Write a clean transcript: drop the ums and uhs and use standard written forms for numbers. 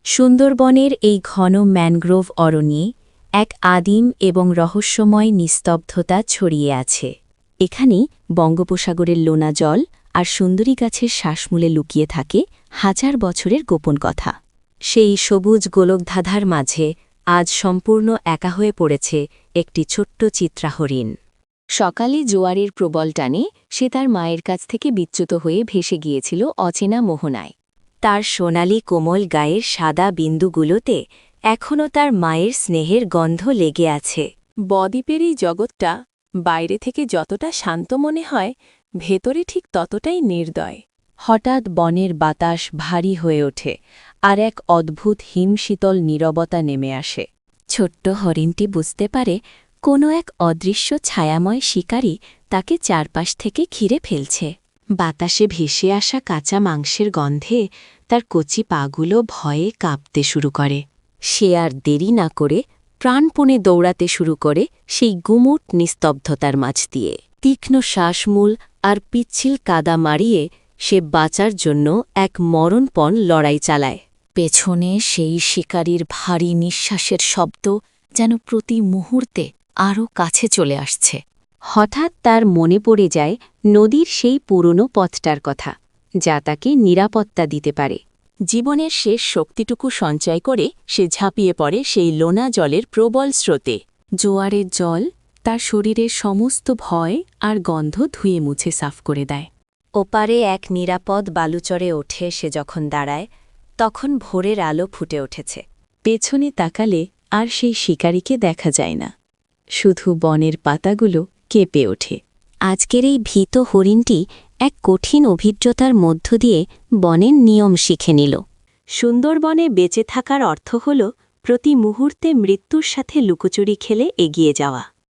সুন্দরবনের এই ঘন ম্যানগ্রোভ অরণ্যে এক আদিম এবং রহস্যময় নিস্তব্ধতা ছড়িয়ে আছে। এখানেই বঙ্গোপসাগরের লোনা জল আর সুন্দরী গাছের শ্বাসমূলে লুকিয়ে থাকে হাজার বছরের গোপন কথা। সেই সবুজ গোলকধাঁধার মাঝে আজ সম্পূর্ণ একা হয়ে পড়েছে একটি ছোট্ট চিত্রাহরিণ। সকালে জোয়ারের প্রবল টানে সে তার মায়ের কাছ থেকে বিচ্যুত হয়ে ভেসে গিয়েছিল অচেনা মোহনায়। তার সোনালি কোমল গায়ের সাদা বিন্দুগুলোতে এখনও তার মায়ের স্নেহের গন্ধ লেগে আছে। বদ্বীপের এই জগৎটা বাইরে থেকে যতটা শান্ত মনে হয়, ভেতরে ঠিক ততটাই নির্দয়। হঠাৎ বনের বাতাস ভারী হয়ে ওঠে, আর এক অদ্ভুত হিমশীতল নীরবতা নেমে আসে। ছোট্ট হরিণটি বুঝতে পারে কোনো এক অদৃশ্য ছায়াময় শিকারী তাকে চারপাশ থেকে ঘিরে ফেলছে। বাতাসে ভেসে আসা কাঁচা মাংসের গন্ধে তার কচি পাগুলো ভয়ে কাঁপতে শুরু করে। সে আর দেরি না করে প্রাণপণে দৌড়াতে শুরু করে সেই গুমুট নিস্তব্ধতার মাঝ দিয়ে। তীক্ষ্ণ শ্বাসমূল আর পিচ্ছিল কাদা মারিয়ে সে বাঁচার জন্য এক মরণপণ লড়াই চালায়। পেছনে সেই শিকারীর ভারী নিঃশ্বাসের শব্দ যেন প্রতি মুহূর্তে আরও কাছে চলে আসছে। হঠাৎ তার মনে পড়ে যায় নদীর সেই পুরনো পথটার কথা, যা তাকে নিরাপত্তা দিতে পারে। জীবনের শেষ শক্তিটুকু সঞ্চয় করে সে ঝাঁপিয়ে পড়ে সেই লোনা জলের প্রবল স্রোতে। জোয়ারের জল তার শরীরের সমস্ত ভয় আর গন্ধ ধুয়ে মুছে সাফ করে দেয়। ওপারে এক নিরাপদ বালুচরে ওঠে সে যখন দাঁড়ায়, তখন ভোরের আলো ফুটে উঠেছে। পেছনে তাকালে আর সেই শিকারীকে দেখা যায় না, শুধু বনের পাতাগুলো কেঁপে ওঠে। আজকের এই ভীত হরিণটি এক কঠিন অভিজ্ঞতার মধ্য দিয়ে বনের নিয়ম শিখে নিল। সুন্দরবনে বেঁচে থাকার অর্থ হল প্রতি মুহূর্তে মৃত্যুর সাথে লুকোচুরি খেলে এগিয়ে যাওয়া।